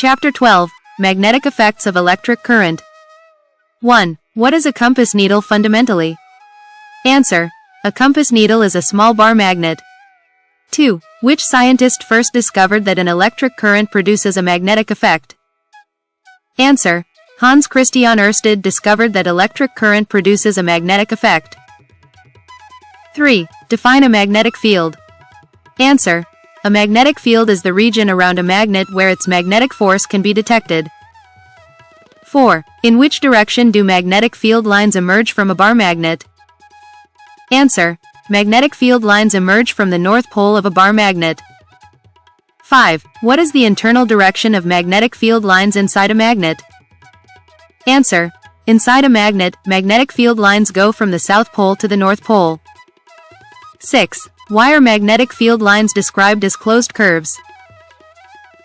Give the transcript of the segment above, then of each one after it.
Chapter 12, Magnetic Effects of Electric Current. 1. What is a compass needle fundamentally? Answer. A compass needle is a small bar magnet. 2. Which scientist first discovered that an electric current produces a magnetic effect? Answer. Hans Christian Ørsted discovered that electric current produces a magnetic effect. 3. Define a magnetic field. Answer. A magnetic field is the region around a magnet where its magnetic force can be detected. 4. In which direction do magnetic field lines emerge from a bar magnet? Answer. Magnetic field lines emerge from the north pole of a bar magnet. 5. What is the internal direction of magnetic field lines inside a magnet? Answer. Inside a magnet, magnetic field lines go from the south pole to the north pole. 6. Why are magnetic field lines described as closed curves?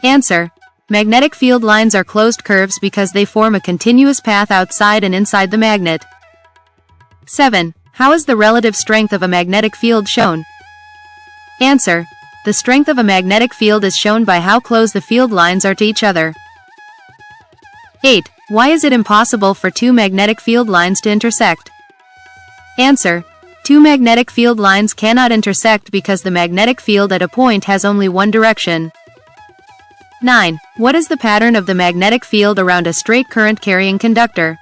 Answer. Magnetic field lines are closed curves because they form a continuous path outside and inside the magnet. 7. How is the relative strength of a magnetic field shown? Answer. The strength of a magnetic field is shown by how close the field lines are to each other. 8. Why is it impossible for two magnetic field lines to intersect? Answer. Two magnetic field lines cannot intersect because the magnetic field at a point has only one direction. 9. What is the pattern of the magnetic field around a straight current-carrying conductor?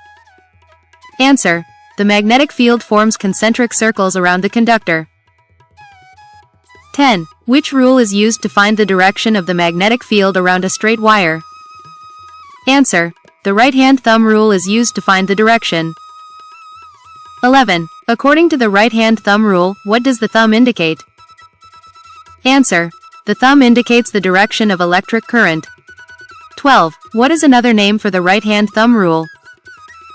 Answer. The magnetic field forms concentric circles around the conductor. 10. Which rule is used to find the direction of the magnetic field around a straight wire? Answer. The right-hand thumb rule is used to find the direction. 11. According to the right-hand thumb rule, what does the thumb indicate? Answer. The thumb indicates the direction of electric current. 12. What is another name for the right-hand thumb rule?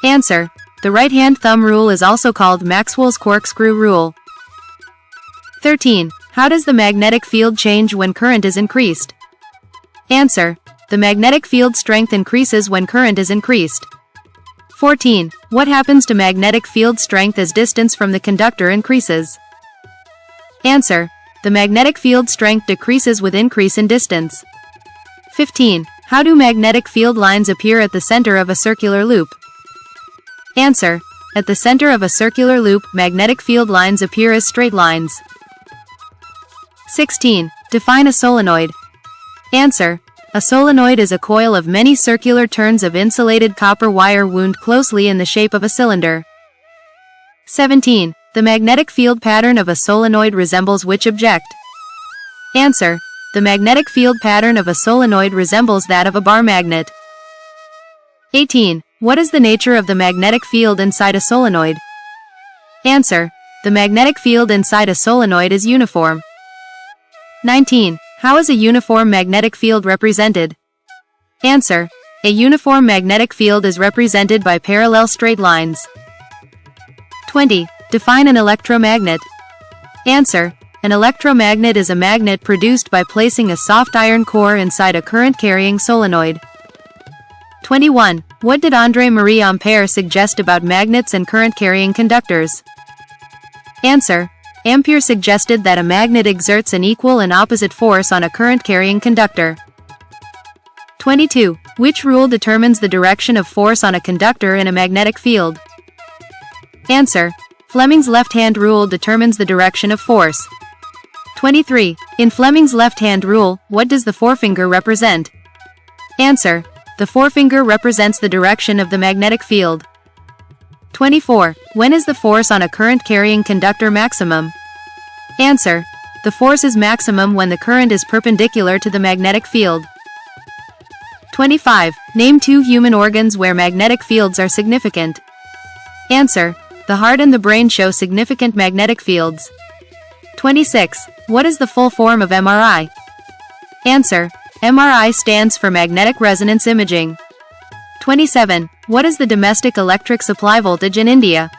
Answer. The right-hand thumb rule is also called Maxwell's corkscrew rule. 13. How does the magnetic field change when current is increased? Answer. The magnetic field strength increases when current is increased. 14. What happens to magnetic field strength as distance from the conductor increases? Answer. The magnetic field strength decreases with increase in distance. 15. How do magnetic field lines appear at the center of a circular loop? Answer. At the center of a circular loop, magnetic field lines appear as straight lines. 16. Define a solenoid. Answer. A solenoid is a coil of many circular turns of insulated copper wire wound closely in the shape of a cylinder. 17. The magnetic field pattern of a solenoid resembles which object? Answer. The magnetic field pattern of a solenoid resembles that of a bar magnet. 18. What is the nature of the magnetic field inside a solenoid? Answer. The magnetic field inside a solenoid is uniform. 19. How is a uniform magnetic field represented? Answer. A uniform magnetic field is represented by parallel straight lines. 20. Define an electromagnet. Answer. An electromagnet is a magnet produced by placing a soft iron core inside a current-carrying solenoid. 21. What did André-Marie Ampère suggest about magnets and current-carrying conductors? Answer. Ampère suggested that a magnet exerts an equal and opposite force on a current-carrying conductor. 22. Which rule determines the direction of force on a conductor in a magnetic field? Answer. Fleming's left-hand rule determines the direction of force. 23. In Fleming's left-hand rule, what does the forefinger represent? Answer. The forefinger represents the direction of the magnetic field. 24. When is the force on a current-carrying conductor maximum? Answer. The force is maximum when the current is perpendicular to the magnetic field. 25. Name two human organs where magnetic fields are significant. Answer. The heart and the brain show significant magnetic fields. 26. What is the full form of MRI? Answer. MRI stands for magnetic resonance imaging. 27. What is the domestic electric supply voltage in India?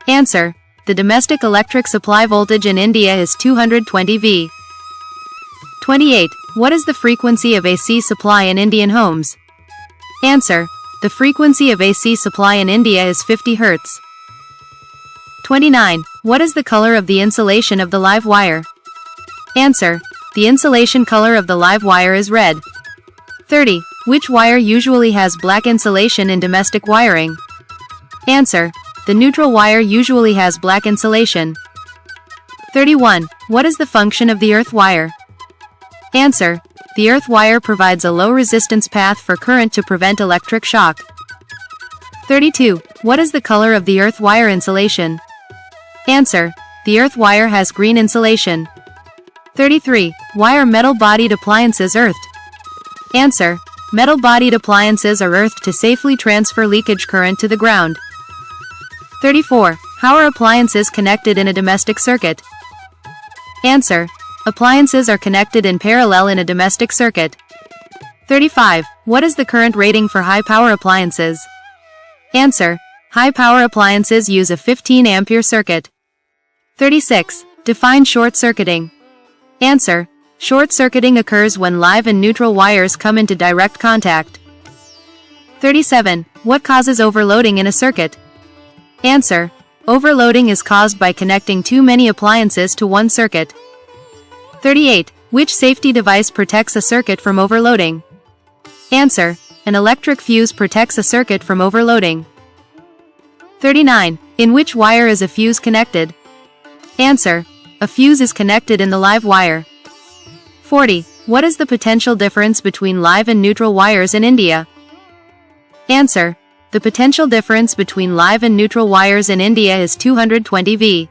Answer. The domestic electric supply voltage in India is 220 V. 28. What is the frequency of AC supply in Indian homes? Answer. The frequency of AC supply in India is 50 Hz. 29. What is the color of the insulation of the live wire? Answer. The insulation color of the live wire is red. 30. Which wire usually has black insulation in domestic wiring? Answer: the neutral wire usually has black insulation. 31. What is the function of the earth wire? Answer: the earth wire provides a low resistance path for current to prevent electric shock. 32. What is the color of the earth wire insulation? Answer: the earth wire has green insulation. 33. Why are metal-bodied appliances earthed? Answer: metal-bodied appliances are earthed to safely transfer leakage current to the ground. 34. How are appliances connected in a domestic circuit? Answer: appliances are connected in parallel in a domestic circuit. 35. What is the current rating for high-power appliances? Answer: high-power appliances use a 15-ampere circuit. 36. Define short-circuiting. Answer: short-circuiting occurs when live and neutral wires come into direct contact. 37. What causes overloading in a circuit? Answer: overloading is caused by connecting too many appliances to one circuit. 38. Which safety device protects a circuit from overloading? Answer: an electric fuse protects a circuit from overloading. 39. In which wire is a fuse connected? Answer: a fuse is connected in the live wire. 40. What is the potential difference between live and neutral wires in India? Answer: the potential difference between live and neutral wires in India is 220 V.